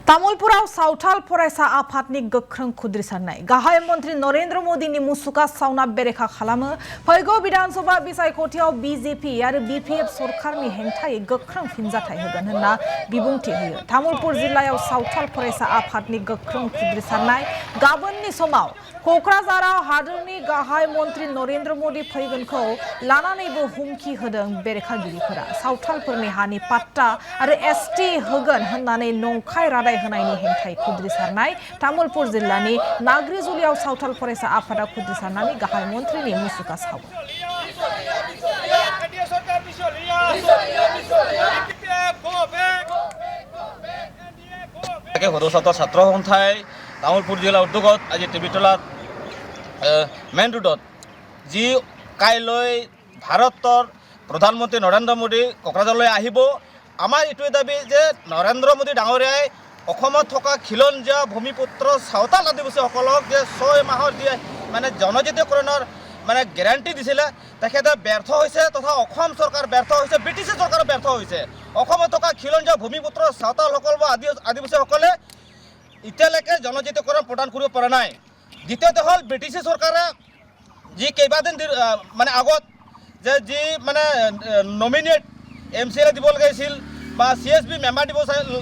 तामुलपुराव सावथाल फरायसा आफादनि गोख्रों खुद्रिसारनाय गाहाय मन्त्री नरेन्द्र मोदीनि मुसुखा सावना बेरेखा खालामो फैगौ विधानसभा बिसायख'थियाव बीजेपी आरो बीपीएफ सरकारनि हेंथायै गोख्रों फिनजाथाय होगोन होनना बिबुंथि होयो तामुलपुर जिल्लायाव सावथाल फरायसा आफादनि गोख्रों खुद्रिसारनाय गाबोननि समाव क'क्राझाराव हादोरनि गाहाय मन्त्री नरेन्द्र मोदी फैगोनखौ लानानैबो हुमखि होदों बेरेखागिरिफोरा सावथालफोरनि हानि पाट्टा आरो एसटि होगोन होननानै नंखाय रादाय होनायनि हेंथायै खुद्रिसारनाय तामुलपुर जिल्लानि नाग्रिजुलियाव सावथाल फरायसा आफादा खुद्रिसारनानै गाहाय मन्त्रिनि मुसुखा सावो ছাত্ৰ সন্থাই তামোলপুৰ জিলা উদ্যোগত আজি টিবিতলাত মেইন ৰোডত যি কাইলৈ ভাৰতৰ প্ৰধানমন্ত্ৰী নৰেন্দ্ৰ মোদী কোকৰাঝাৰলৈ আহিব আমাৰ এইটোৱে দাবী যে নৰেন্দ্ৰ মোদী ডাঙৰীয়াই অসমত থকা খিলঞ্জীয়া ভূমিপুত্ৰ সাঁওতাল আদিবাসীসকলক যে 6 মাহৰ যি মানে জনজাতীয়কৰণৰ মানে গ্যাৰান্টি দিছিলে তেখেতে ব্যৰ্থ হৈছে তথা অসম চৰকাৰ ব্যৰ্থ হৈছে ব্ৰিটিছ চৰকাৰ ব্যৰ্থ হৈছে অসমত থকা খিলঞ্জীয়া ভূমিপুত্ৰ সাঁওতালসকল বা আদিবাসীসকলে ইতিয়ালৈকে জনজাতীয়কৰণ প্ৰদান কৰিব পৰা নাই দ্বিতীয়তে হ'ল ব্ৰিটিছ চৰকাৰে যি কেইবাদিন মানে আগত যে যি মানে নমিনেট MCLA দিব লাগিছিল বা CSB মেম্বাৰ দিব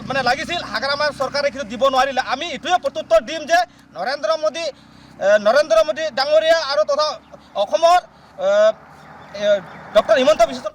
মানে লাগিছিল হাগ্ৰামাৰ চৰকাৰে কিন্তু দিব নোৱাৰিলে আমি এইটোৱে প্ৰত্যুত্তৰ দিম যে নৰেন্দ্ৰ মোদী ডাঙৰীয়া আৰু তথা অসমৰ ডক্টৰ হিমন্ত বিশ্ব